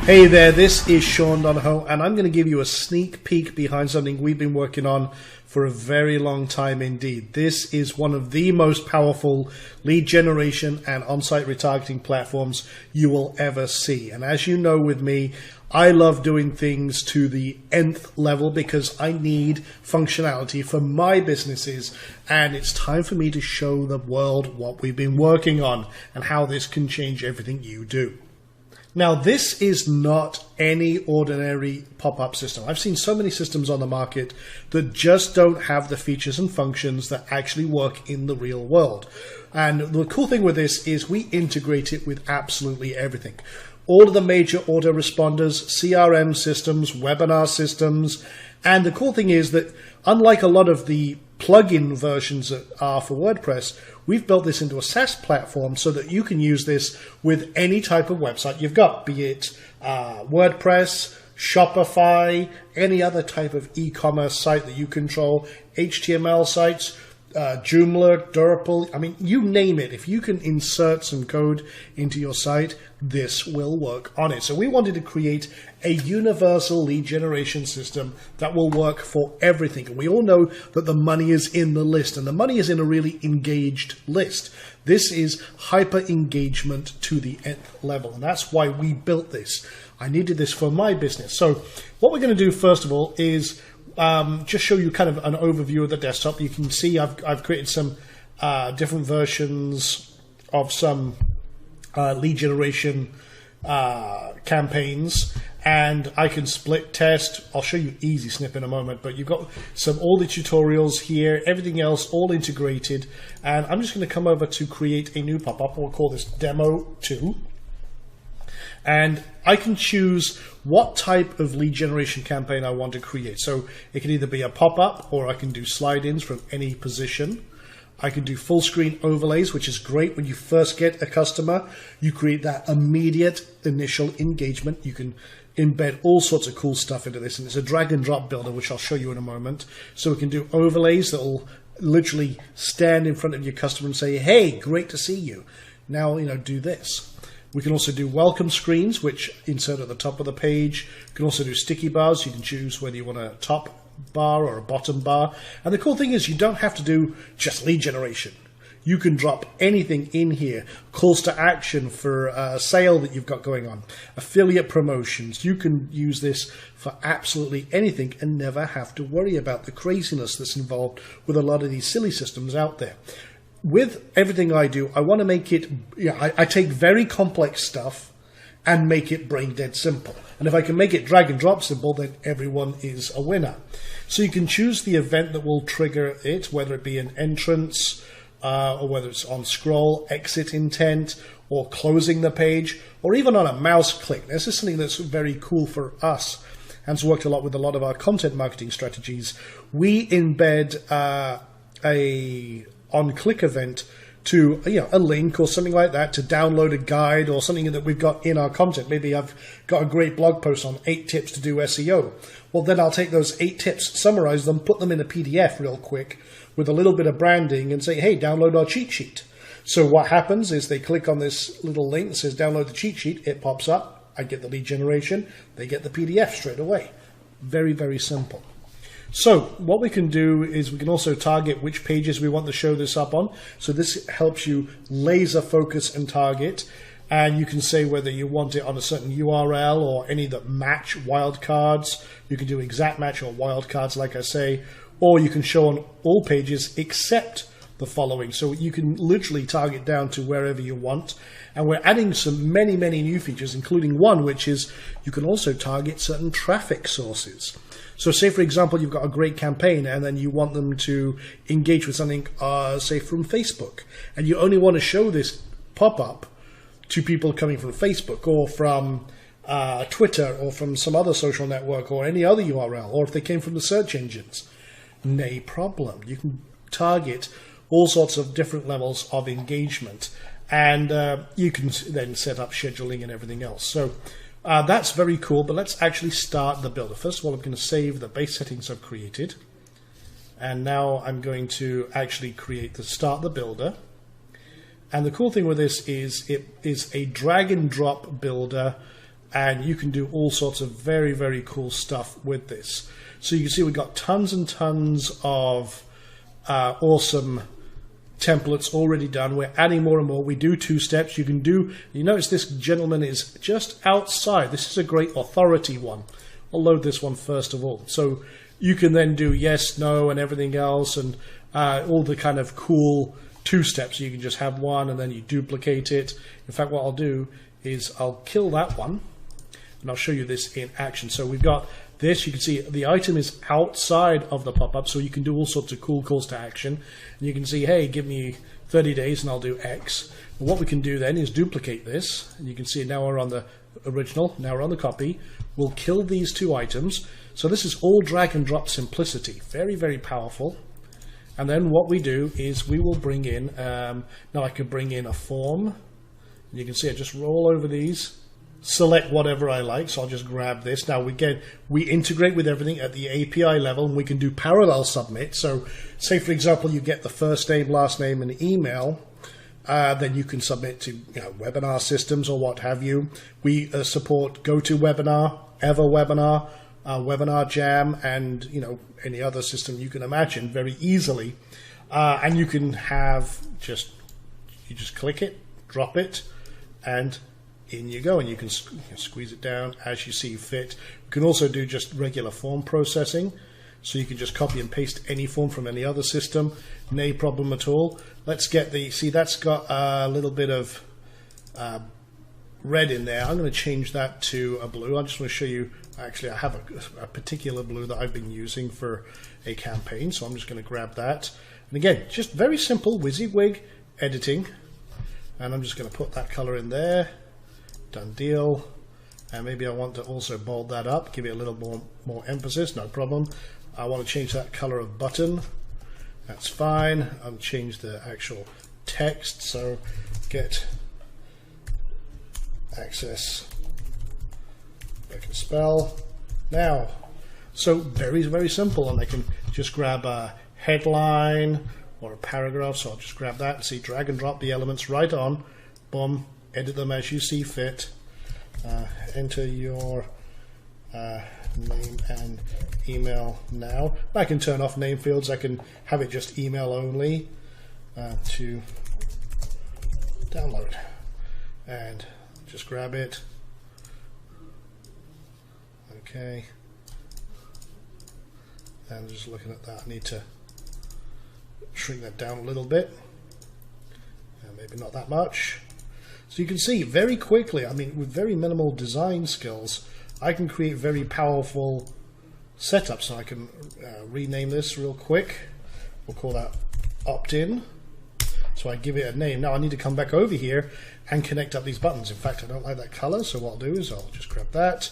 Hey there, this is Sean Donahoe, and I'm going to give you a sneak peek behind something we've been working on for a very long time indeed. This is one of the most powerful lead generation and on-site retargeting platforms you will ever see. And as you know with me, I love doing things to the nth level because I need functionality for my businesses, and it's time for me to show the world what we've been working on and how this can change everything you do. Now, this is not any ordinary pop-up system. I've seen so many systems on the market that just don't have the features and functions that actually work in the real world. And the cool thing with this is we integrate it with absolutely everything. All of the major autoresponders, CRM systems, webinar systems. And the cool thing is that unlike a lot of the plugin versions that are for WordPress, we've built this into a SaaS platform so that you can use this with any type of website you've got, be it WordPress, Shopify, any other type of e-commerce site that you control, HTML sites, Joomla, Drupal, I mean, you name it. If you can insert some code into your site, this will work on it. So we wanted to create a universal lead generation system that will work for everything. And we all know that the money is in the list, and the money is in a really engaged list. This is hyper engagement to the nth level, and that's why we built this. I needed this for my business. So what we're going to do first of all is just show you kind of an overview of the desktop. You can see I've created some different versions of some lead generation campaigns, and I can split test. I'll show you easy snip in a moment, but you've got all the tutorials here, everything else all integrated. And I'm just going to come over to create a new pop-up. We'll call this demo 2. And I can choose what type of lead generation campaign I want to create. So it can either be a pop-up, or I can do slide-ins from any position. I can do full screen overlays, which is great when you first get a customer. You create that immediate initial engagement. You can embed all sorts of cool stuff into this, and it's a drag and drop builder, which I'll show you in a moment. So we can do overlays that will literally stand in front of your customer and say, hey, great to see you. Now, do this. We can also do welcome screens, which insert at the top of the page. You can also do sticky bars. You can choose whether you want a top bar or a bottom bar. And the cool thing is you don't have to do just lead generation. You can drop anything in here. Calls to action for a sale that you've got going on. Affiliate promotions. You can use this for absolutely anything and never have to worry about the craziness that's involved with a lot of these silly systems out there. With everything I do, I want to make it, I take very complex stuff and make it brain dead simple. And if I can make it drag and drop simple, then everyone is a winner. So you can choose the event that will trigger it, whether it be an entrance, or whether it's on scroll, exit intent, or closing the page, or even on a mouse click. This is something that's very cool for us, and it's worked a lot with a lot of our content marketing strategies. We embed a on-click event to a link or something like that to download a guide or something that we've got in our content. Maybe I've got a great blog post on 8 tips to do SEO. Well, then I'll take those 8 tips, summarize them, put them in a PDF real quick with a little bit of branding and say, hey, download our cheat sheet. So what happens is they click on this little link that says download the cheat sheet. It pops up. I get the lead generation. They get the PDF straight away. Very, very simple. So what we can do is we can also target which pages we want to show this up on. So this helps you laser focus and target. And you can say whether you want it on a certain URL or any that match wildcards. You can do exact match or wildcards, like I say, or you can show on all pages except the following. So you can literally target down to wherever you want. And we're adding many new features, including one, which is you can also target certain traffic sources. So say, for example, you've got a great campaign and then you want them to engage with something, say, from Facebook. And you only want to show this pop-up to people coming from Facebook or from Twitter or from some other social network or any other URL, or if they came from the search engines. No problem. You can target all sorts of different levels of engagement. And you can then set up scheduling and everything else. So that's very cool, but let's actually start the builder. First of all, I'm going to save the base settings I've created. And now I'm going to actually start the builder. And the cool thing with this is it is a drag and drop builder and you can do all sorts of very, very cool stuff with this. So you can see we've got tons and tons of awesome templates already done. We're adding more and more. We do 2 steps. You can do, you notice this gentleman is just outside. This is a great authority one. I'll load this one first of all. So you can then do yes, no, and everything else, and all the kind of cool 2 steps. You can just have one and then you duplicate it. In fact, what I'll do is I'll kill that one and I'll show you this in action. So we've got this. You can see the item is outside of the pop-up, so you can do all sorts of cool calls to action. And you can see, hey, give me 30 days and I'll do X. And what we can do then is duplicate this. And you can see now we're on the original, now we're on the copy. We'll kill these 2 items. So this is all drag and drop simplicity. Very, very powerful. And then what we do is we will bring in, now I could bring in a form. And you can see I just roll over these, select whatever I like. So I'll just grab this. Now we integrate with everything at the API level, and we can do parallel submit. So say, for example, you get the first name, last name, and email. Then you can submit to webinar systems or what have you. We support GoToWebinar, EverWebinar, Webinar Jam, and any other system you can imagine very easily. And you can have you just click it, drop it, and in you go. And you can squeeze it down as you see fit. You can also do just regular form processing. So you can just copy and paste any form from any other system, no problem at all. Let's get see that's got a little bit of red in there. I'm going to change that to a blue. I just want to show you, actually I have a particular blue that I've been using for a campaign, so I'm just going to grab that. And again, just very simple WYSIWYG editing. And I'm just going to put that color in there. Done deal. And maybe I want to also bold that up, give it a little more emphasis, no problem. I want to change that color of button. That's fine. I'll change the actual text. So get access, I can spell now. So very, very simple. And I can just grab a headline or a paragraph. So I'll just grab that and see, drag and drop the elements right on. Boom, edit them as you see fit. Enter your name and email now. I can turn off name fields. I can have it just email only to download, and just grab it. Okay, and just looking at that, I need to shrink that down a little bit, maybe not that much. So you can see very quickly, I mean, with very minimal design skills, I can create very powerful setups. So I can rename this real quick. We'll call that opt-in. So I give it a name. Now I need to come back over here and connect up these buttons. In fact, I don't like that color, so what I'll do is I'll just grab that.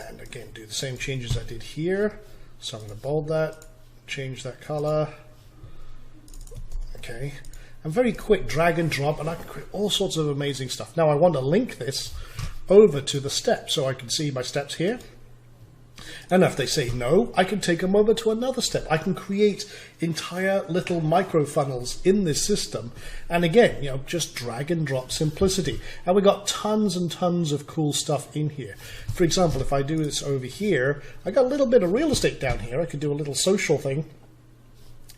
And again, do the same changes I did here. So I'm going to bold that, change that color. Okay. And very quick drag and drop, and I can create all sorts of amazing stuff. Now I want to link this over to the steps, so I can see my steps here. And if they say no, I can take them over to another step. I can create entire little micro funnels in this system. And again, just drag and drop simplicity. And we've got tons and tons of cool stuff in here. For example, if I do this over here, I got a little bit of real estate down here. I could do a little social thing,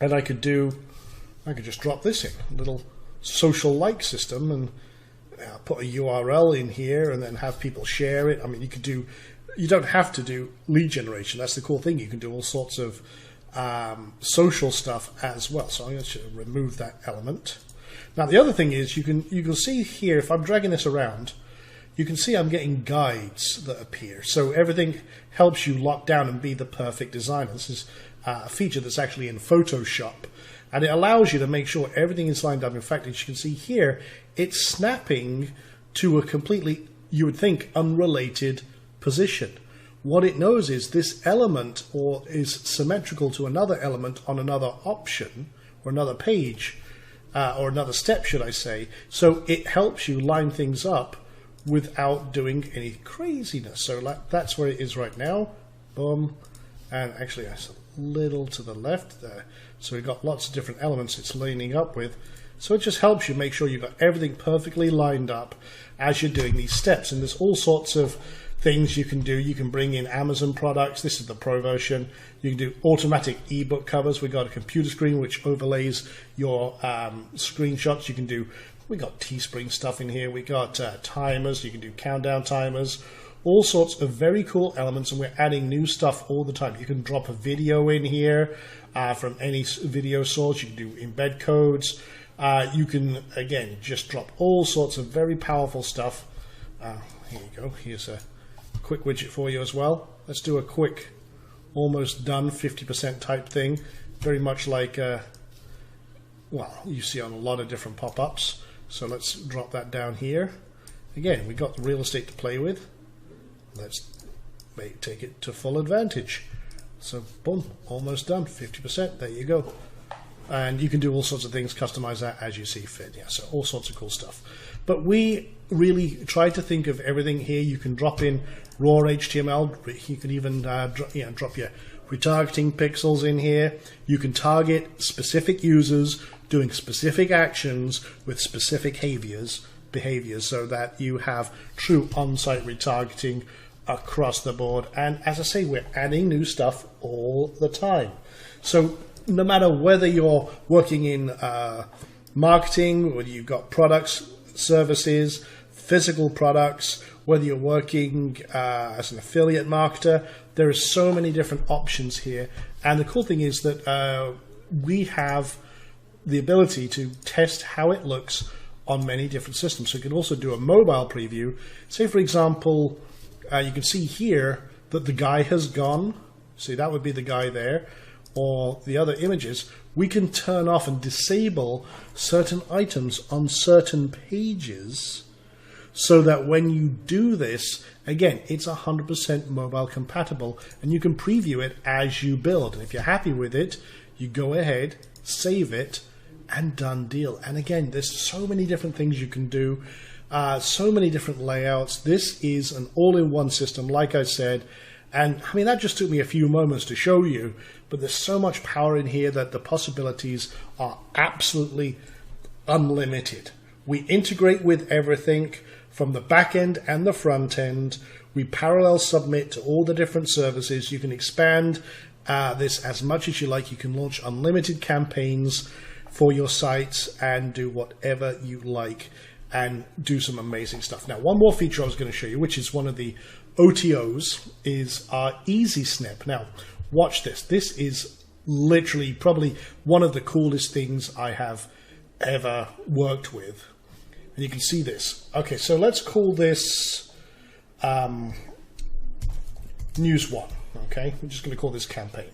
and I could just drop this in, a little social like system, and put a URL in here and then have people share it. I mean, you don't have to do lead generation. That's the cool thing. You can do all sorts of social stuff as well. So I'm going to remove that element. Now the other thing is you can see here, if I'm dragging this around, you can see I'm getting guides that appear. So everything helps you lock down and be the perfect designer. This is a feature that's actually in Photoshop. And it allows you to make sure everything is lined up. In fact, as you can see here, it's snapping to a completely, you would think, unrelated position. What it knows is this element is symmetrical to another element on another option or another page or another step, should I say. So it helps you line things up without doing any craziness. So that's where it is right now. Boom. And actually, that's a little to the left there. So we've got lots of different elements it's lining up with. So it just helps you make sure you've got everything perfectly lined up as you're doing these steps. And there's all sorts of things you can do. You can bring in Amazon products. This is the Pro version. You can do automatic ebook covers. We've got a computer screen which overlays your screenshots. You can do, we got Teespring stuff in here. We got timers. You can do countdown timers. All sorts of very cool elements, and we're adding new stuff all the time. You can drop a video in here from any video source. You can do embed codes. You can, again, just drop all sorts of very powerful stuff. Here you go. Here's a quick widget for you as well. Let's do a quick, almost done 50% type thing. Very much like, well, you see on a lot of different pop-ups. So let's drop that down here. Again, we've got the real estate to play with. Let's take it to full advantage. So boom, almost done, 50%, there you go. And you can do all sorts of things, customize that as you see fit. Yeah, so all sorts of cool stuff. But we really try to think of everything here. You can drop in raw HTML. You can even drop your retargeting pixels in here. You can target specific users doing specific actions with specific behaviors so that you have true on-site retargeting across the board. And as I say, we're adding new stuff all the time. So no matter whether you're working in marketing, whether you've got products, services, physical products, whether you're working as an affiliate marketer, there are so many different options here. And the cool thing is that we have the ability to test how it looks on many different systems. So you can also do a mobile preview. Say, for example, you can see here that the guy has gone. See, that would be the guy there. Or the other images, we can turn off and disable certain items on certain pages so that when you do this, again, it's 100% mobile compatible, and you can preview it as you build. And if you're happy with it, you go ahead, save it, and done deal. And again, there's so many different things you can do, so many different layouts. This is an all-in-one system, like I said. And I mean, that just took me a few moments to show you, but there's so much power in here that the possibilities are absolutely unlimited. We integrate with everything from the back end and the front end. We parallel submit to all the different services. You can expand this as much as you like. You can launch unlimited campaigns for your sites and do whatever you like and do some amazing stuff. Now, one more feature I was going to show you, which is one of the OTOs, is our Easy Snip. Now, watch this. This is literally probably one of the coolest things I have ever worked with. And you can see this. Okay, so let's call this News 1. Okay, we're just going to call this campaign.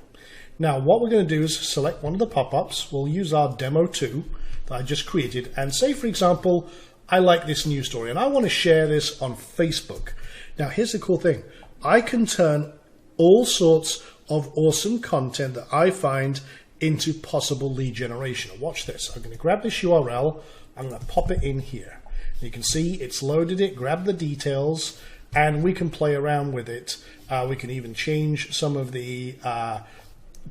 Now, what we're going to do is select one of the pop-ups. We'll use our demo 2 that I just created. And say, for example, I like this news story and I want to share this on Facebook. Now, here's the cool thing. I can turn all sorts of awesome content that I find into possible lead generation. Watch this. I'm going to grab this URL. I'm going to pop it in here. You can see it's loaded it, grab the details, and we can play around with it. We can even change some of the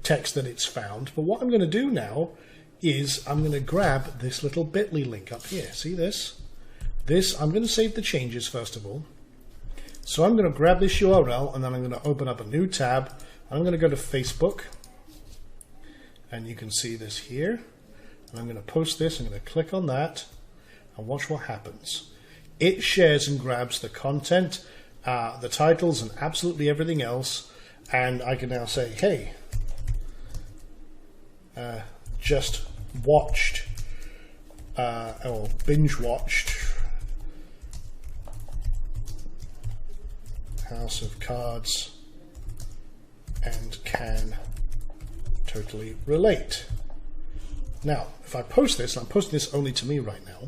text that it's found. But what I'm going to do now is I'm going to grab this little bit.ly link up here. See this? I'm going to save the changes first of all. So I'm going to grab this URL and then I'm going to open up a new tab. I'm going to go to Facebook, and you can see this here. And I'm going to post this. I'm going to click on that and watch what happens. It shares and grabs the content, the titles, and absolutely everything else. And I can now say, hey, just watched or binge watched House of Cards and can totally relate. Now, if I post this, I'm posting this only to me right now,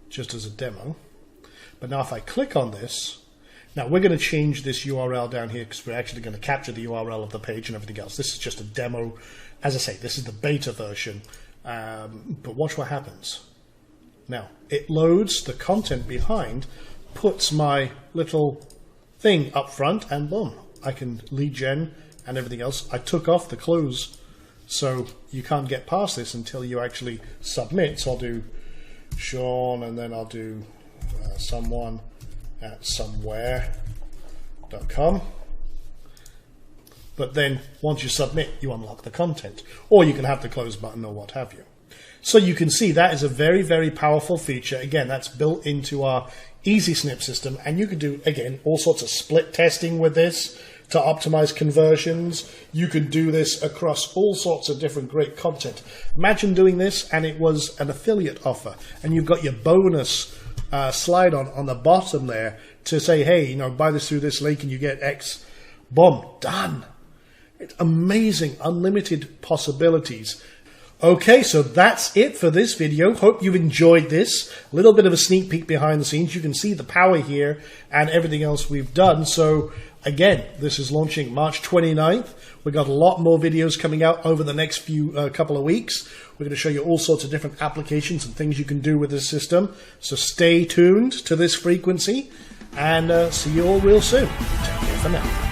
just as a demo. But now if I click on this, now we're going to change this URL down here because we're actually going to capture the URL of the page and everything else. This is just a demo. As I say, this is the beta version. But watch what happens. Now, it loads the content behind, puts my little thing up front, and boom, I can lead gen and everything else. I took off the close So you can't get past this until you actually submit. So I'll do Sean, and then I'll do someone at somewhere.com. But then once you submit, you unlock the content, or you can have the close button or what have you. So you can see that is a very, very powerful feature. Again, that's built into our Easy Snip system, and you can do, again, all sorts of split testing with this to optimize conversions. You can do this across all sorts of different great content. Imagine doing this and it was an affiliate offer, and you've got your bonus slide on the bottom there to say, hey, you know, buy this through this link and you get X. Boom, done. It's amazing, unlimited possibilities. Okay, so that's it for this video. Hope you've enjoyed this. A little bit of a sneak peek behind the scenes. You can see the power here and everything else we've done. So again, this is launching March 29th. We've got a lot more videos coming out over the next couple of weeks. We're going to show you all sorts of different applications and things you can do with this system. So stay tuned to this frequency, and see you all real soon. Take care for now.